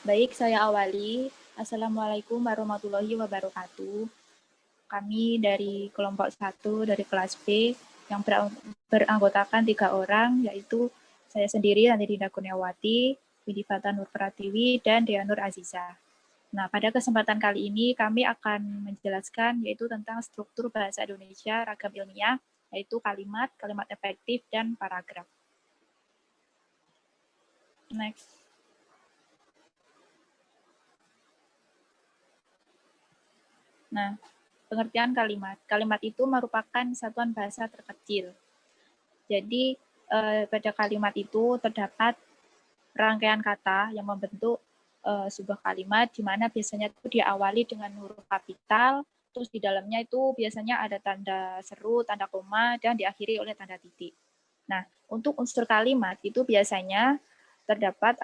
Baik, saya awali. Assalamualaikum warahmatullahi wabarakatuh. Kami dari kelompok 1 dari kelas B yang beranggotakan 3 orang, yaitu saya sendiri, Nanti Dinda Kurniawati, Widi Fata Nur Pratiwi, dan Dea Nur Aziza. Nah, pada kesempatan kali ini kami akan menjelaskan yaitu tentang struktur bahasa Indonesia ragam ilmiah, yaitu kalimat, kalimat efektif, dan paragraf. Next. Nah, pengertian kalimat. Kalimat itu merupakan satuan bahasa terkecil. Jadi, pada kalimat itu terdapat rangkaian kata yang membentuk sebuah kalimat, di mana biasanya itu diawali dengan huruf kapital, terus di dalamnya itu biasanya ada tanda seru, tanda koma, dan diakhiri oleh tanda titik. Nah, untuk unsur kalimat itu biasanya terdapat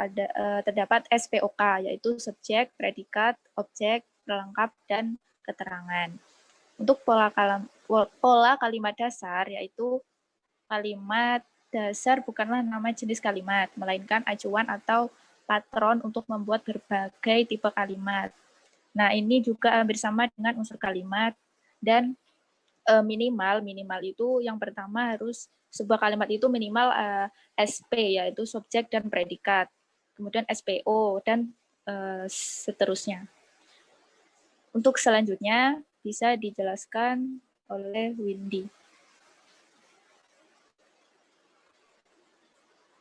SPOK, yaitu subjek, predikat, objek, pelengkap, dan keterangan. Untuk pola kalimat dasar, yaitu kalimat dasar bukanlah nama jenis kalimat, melainkan acuan atau patron untuk membuat berbagai tipe kalimat. Nah, ini juga hampir sama dengan unsur kalimat, dan minimal itu yang pertama harus sebuah kalimat itu minimal SP, yaitu subjek dan predikat, kemudian SPO, dan seterusnya. Untuk selanjutnya bisa dijelaskan oleh Windy.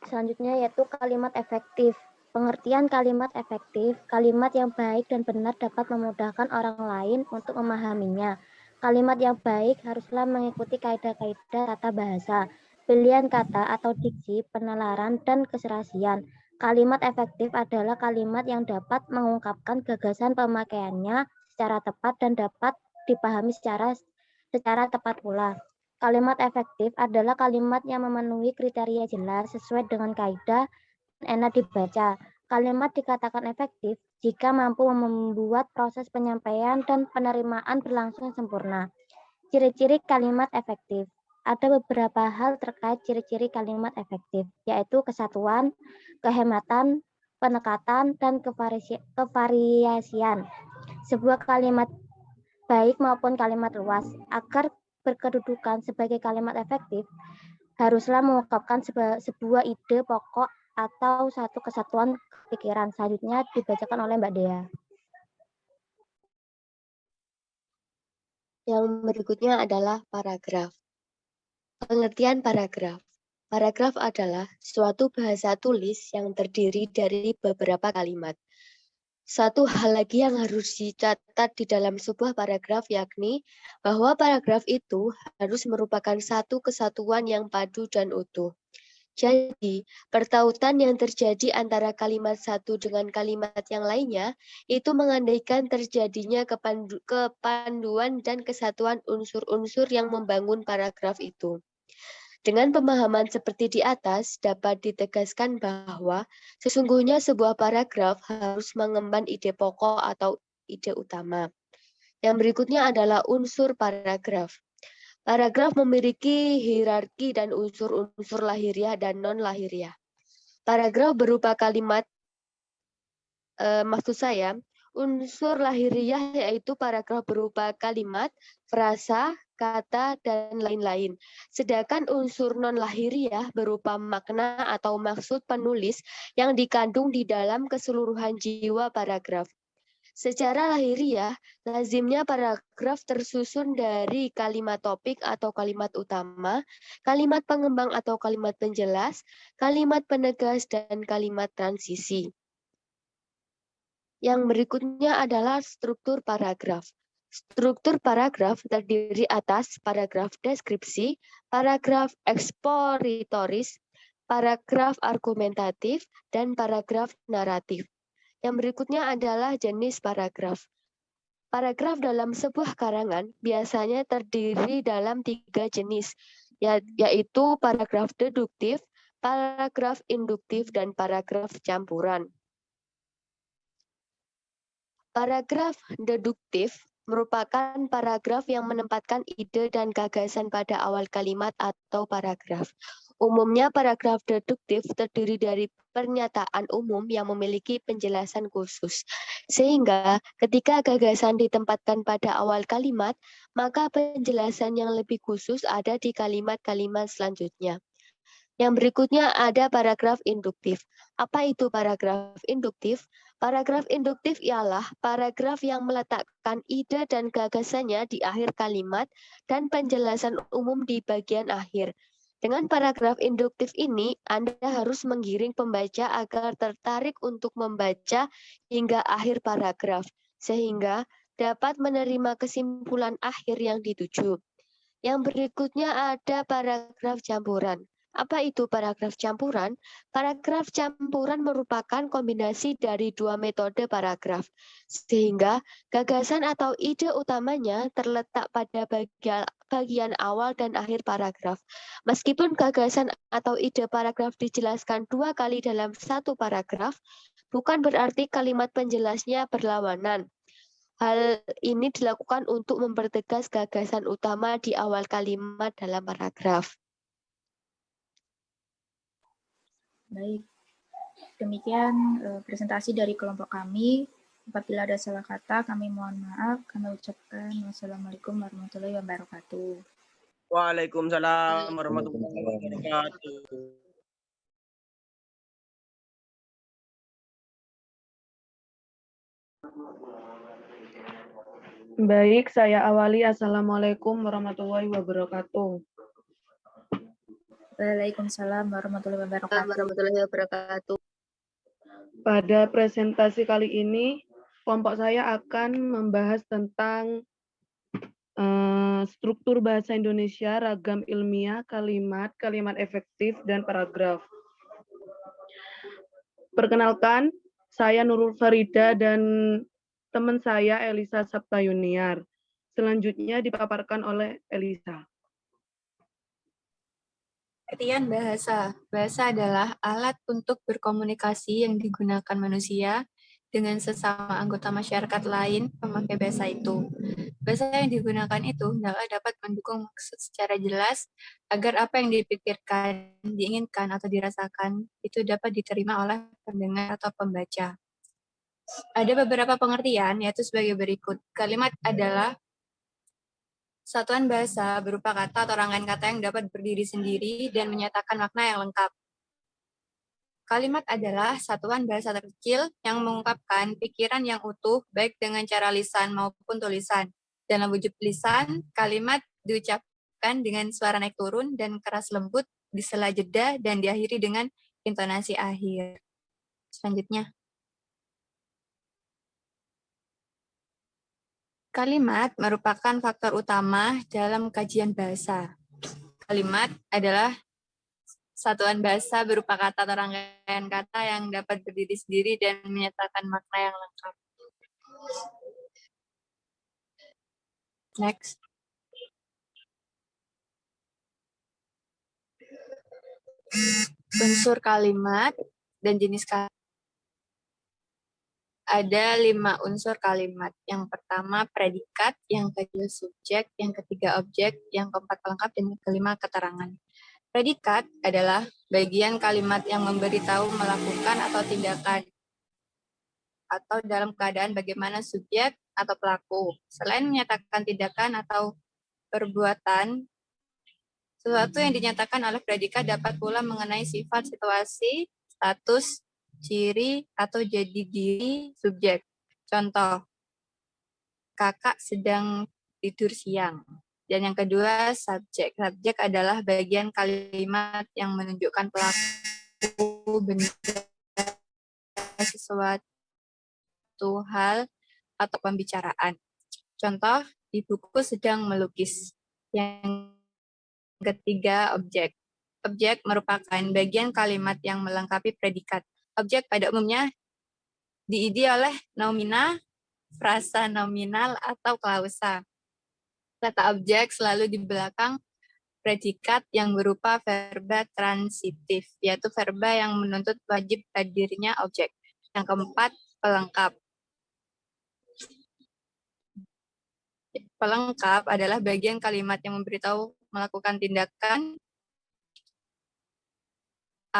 Selanjutnya yaitu kalimat efektif. Pengertian kalimat efektif, kalimat yang baik dan benar dapat memudahkan orang lain untuk memahaminya. Kalimat yang baik haruslah mengikuti kaidah-kaidah tata bahasa, pilihan kata atau diksi, penalaran, dan keserasian. Kalimat efektif adalah kalimat yang dapat mengungkapkan gagasan pemakaiannya secara tepat dan dapat dipahami secara tepat pula. Kalimat efektif adalah kalimat yang memenuhi kriteria jelas sesuai dengan kaidah dan enak dibaca. Kalimat dikatakan efektif jika mampu membuat proses penyampaian dan penerimaan berlangsung sempurna. Ciri-ciri kalimat efektif. Ada beberapa hal terkait ciri-ciri kalimat efektif, yaitu kesatuan, kehematan, penekatan, dan kevariasian. Sebuah kalimat baik maupun kalimat luas, agar berkedudukan sebagai kalimat efektif, haruslah mengungkapkan sebuah ide pokok atau satu kesatuan pikiran. Selanjutnya dibacakan oleh Mbak Dea. Yang berikutnya adalah paragraf. Pengertian paragraf. Paragraf adalah suatu bahasa tulis yang terdiri dari beberapa kalimat. Satu hal lagi yang harus dicatat di dalam sebuah paragraf yakni bahwa paragraf itu harus merupakan satu kesatuan yang padu dan utuh. Jadi, pertautan yang terjadi antara kalimat satu dengan kalimat yang lainnya itu mengandaikan terjadinya kepanduan dan kesatuan unsur-unsur yang membangun paragraf itu. Dengan pemahaman seperti di atas, dapat ditegaskan bahwa sesungguhnya sebuah paragraf harus mengemban ide pokok atau ide utama. Yang berikutnya adalah unsur paragraf. Paragraf memiliki hierarki dan unsur-unsur lahiriah dan non-lahiriah. Paragraf berupa kalimat, maksud saya, unsur lahiriah yaitu paragraf berupa kalimat, frasa, kata, dan lain-lain. Sedangkan unsur non-lahiriah berupa makna atau maksud penulis yang dikandung di dalam keseluruhan jiwa paragraf. Secara lahiriah, lazimnya paragraf tersusun dari kalimat topik atau kalimat utama, kalimat pengembang atau kalimat penjelas, kalimat penegas, dan kalimat transisi. Yang berikutnya adalah struktur paragraf. Struktur paragraf terdiri atas paragraf deskripsi, paragraf ekspositoris, paragraf argumentatif, dan paragraf naratif. Yang berikutnya adalah jenis paragraf. Paragraf dalam sebuah karangan biasanya terdiri dalam 3 jenis, yaitu paragraf deduktif, paragraf induktif, dan paragraf campuran. Paragraf deduktif merupakan paragraf yang menempatkan ide dan gagasan pada awal kalimat atau paragraf. Umumnya paragraf deduktif terdiri dari pernyataan umum yang memiliki penjelasan khusus. Sehingga ketika gagasan ditempatkan pada awal kalimat, maka penjelasan yang lebih khusus ada di kalimat-kalimat selanjutnya. Yang berikutnya ada paragraf induktif. Apa itu paragraf induktif? Paragraf induktif ialah paragraf yang meletakkan ide dan gagasannya di akhir kalimat dan penjelasan umum di bagian akhir. Dengan paragraf induktif ini, Anda harus menggiring pembaca agar tertarik untuk membaca hingga akhir paragraf, sehingga dapat menerima kesimpulan akhir yang dituju. Yang berikutnya ada paragraf campuran. Apa itu paragraf campuran? Paragraf campuran merupakan kombinasi dari dua metode paragraf, sehingga gagasan atau ide utamanya terletak pada bagian awal dan akhir paragraf. Meskipun gagasan atau ide paragraf dijelaskan dua kali dalam satu paragraf, bukan berarti kalimat penjelasnya berlawanan. Hal ini dilakukan untuk mempertegas gagasan utama di awal kalimat dalam paragraf. Baik, demikian presentasi dari kelompok kami. Apabila ada salah kata, kami mohon maaf. Kami ucapkan wassalamualaikum warahmatullahi wabarakatuh. Waalaikumsalam warahmatullahi wabarakatuh. Baik, saya awali. Assalamualaikum warahmatullahi wabarakatuh. Waalaikumsalam warahmatullahi wabarakatuh. Warahmatullahi wabarakatuh. Pada presentasi kali ini, kelompok saya akan membahas tentang struktur bahasa Indonesia, ragam ilmiah, kalimat, kalimat efektif, dan paragraf. Perkenalkan, saya Nurul Farida dan teman saya Elisa Saptayuniar. Selanjutnya dipaparkan oleh Elisa. Pengertian bahasa. Bahasa adalah alat untuk berkomunikasi yang digunakan manusia dengan sesama anggota masyarakat lain pemakai bahasa itu. Bahasa yang digunakan itu hendaklah dapat mendukung maksud secara jelas agar apa yang dipikirkan, diinginkan, atau dirasakan itu dapat diterima oleh pendengar atau pembaca. Ada beberapa pengertian, yaitu sebagai berikut. Kalimat adalah satuan bahasa berupa kata atau rangkaian kata yang dapat berdiri sendiri dan menyatakan makna yang lengkap. Kalimat adalah satuan bahasa terkecil yang mengungkapkan pikiran yang utuh baik dengan cara lisan maupun tulisan. Dalam wujud lisan, kalimat diucapkan dengan suara naik turun dan keras lembut di sela jeda dan diakhiri dengan intonasi akhir. Selanjutnya. Kalimat merupakan faktor utama dalam kajian bahasa. Kalimat adalah satuan bahasa berupa kata atau rangkaian kata yang dapat berdiri sendiri dan menyatakan makna yang lengkap. Next. Unsur kalimat dan jenis kalimat. Ada 5 unsur kalimat. Yang pertama predikat, yang kedua subjek, yang ketiga objek, yang keempat pelengkap, dan yang kelima keterangan. Predikat adalah bagian kalimat yang memberitahu melakukan atau tindakan atau dalam keadaan bagaimana subjek atau pelaku. Selain menyatakan tindakan atau perbuatan, sesuatu yang dinyatakan oleh predikat dapat pula mengenai sifat, situasi, status, ciri, atau jadi diri subjek. Contoh, kakak sedang tidur siang. Dan yang kedua, subjek. Subjek adalah bagian kalimat yang menunjukkan pelaku, benda, sesuatu hal, atau pembicaraan. Contoh, ibuku sedang melukis. Yang ketiga, objek. Objek merupakan bagian kalimat yang melengkapi predikat. Objek pada umumnya diisi oleh nomina, frasa nominal, atau klausa. Kata objek selalu di belakang predikat yang berupa verba transitif, yaitu verba yang menuntut wajib hadirnya objek. Yang keempat, pelengkap. Pelengkap adalah bagian kalimat yang memberitahu melakukan tindakan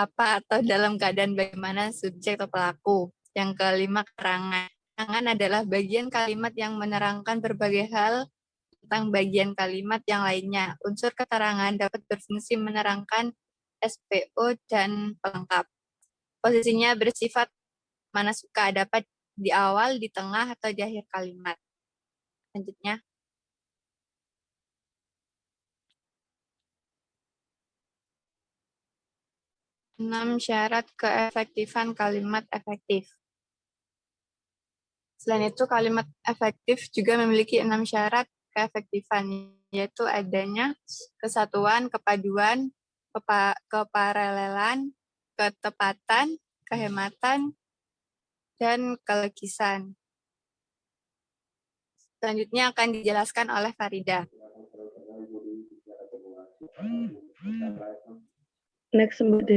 apa atau dalam keadaan bagaimana subjek atau pelaku. Yang kelima, keterangan. Keterangan adalah bagian kalimat yang menerangkan berbagai hal tentang bagian kalimat yang lainnya. Unsur keterangan dapat berfungsi menerangkan SPO dan pelengkap. Posisinya bersifat mana suka, dapat di awal, di tengah, atau di akhir kalimat. Selanjutnya. Enam syarat keefektifan kalimat efektif. Selain itu, kalimat efektif juga memiliki 6 syarat keefektifan, yaitu adanya kesatuan, kepaduan, keparalelan, ketepatan, kehematan, dan kelegisan. Selanjutnya akan dijelaskan oleh Farida. Next, Mbak D.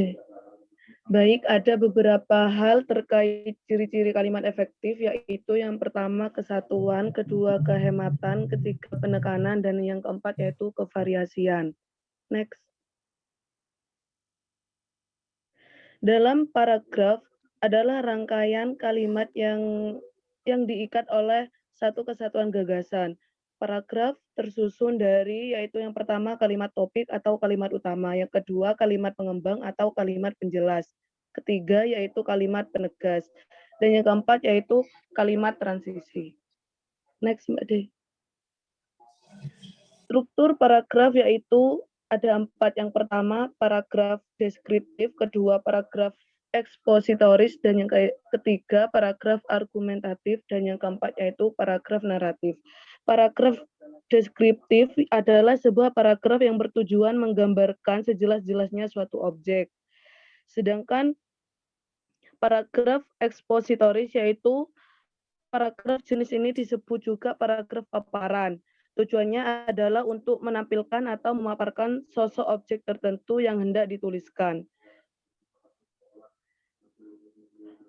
Baik, ada beberapa hal terkait ciri-ciri kalimat efektif, yaitu yang pertama kesatuan, kedua kehematan, ketiga penekanan, dan yang keempat yaitu kevariasian. Next. Dalam paragraf adalah rangkaian kalimat yang diikat oleh satu kesatuan gagasan. Paragraf tersusun dari yaitu yang pertama kalimat topik atau kalimat utama, yang kedua kalimat pengembang atau kalimat penjelas, ketiga yaitu kalimat penegas, dan yang keempat yaitu kalimat transisi. Next, Mbak D. Struktur paragraf yaitu ada 4. Yang pertama paragraf deskriptif, kedua paragraf ekspositoris, dan yang ketiga paragraf argumentatif, dan yang keempat yaitu paragraf naratif. Paragraf deskriptif adalah sebuah paragraf yang bertujuan menggambarkan sejelas-jelasnya suatu objek. Sedangkan paragraf ekspositoris yaitu paragraf jenis ini disebut juga paragraf paparan. Tujuannya adalah untuk menampilkan atau memaparkan sosok objek tertentu yang hendak dituliskan.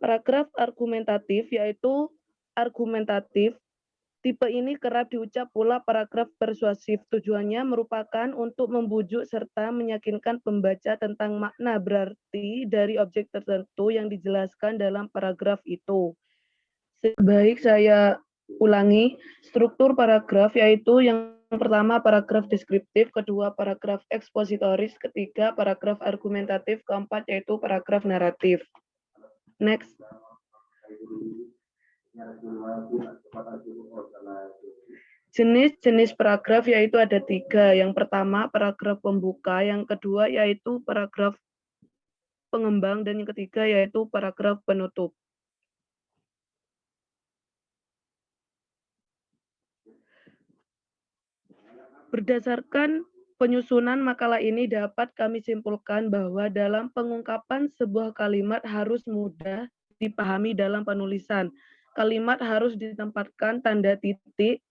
Paragraf argumentatif yaitu argumentatif. Tipe ini kerap diucap pula paragraf persuasif. Tujuannya merupakan untuk membujuk serta meyakinkan pembaca tentang makna berarti dari objek tertentu yang dijelaskan dalam paragraf itu. Baik, saya ulangi. Struktur paragraf yaitu yang pertama paragraf deskriptif, kedua paragraf ekspositoris, ketiga paragraf argumentatif, keempat yaitu paragraf naratif. Next. Jenis-jenis paragraf yaitu ada 3. Yang pertama paragraf pembuka, yang kedua yaitu paragraf pengembang, dan yang ketiga yaitu paragraf penutup. Berdasarkan penyusunan makalah ini dapat kami simpulkan bahwa dalam pengungkapan sebuah kalimat harus mudah dipahami dalam penulisan. Kalimat harus ditempatkan tanda titik,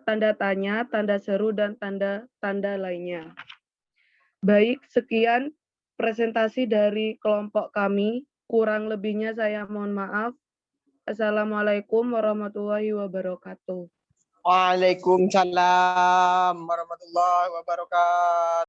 tanda tanya, tanda seru, dan tanda-tanda lainnya. Baik, sekian presentasi dari kelompok kami. Kurang lebihnya saya mohon maaf. Assalamualaikum warahmatullahi wabarakatuh. Waalaikumsalam warahmatullahi wabarakatuh.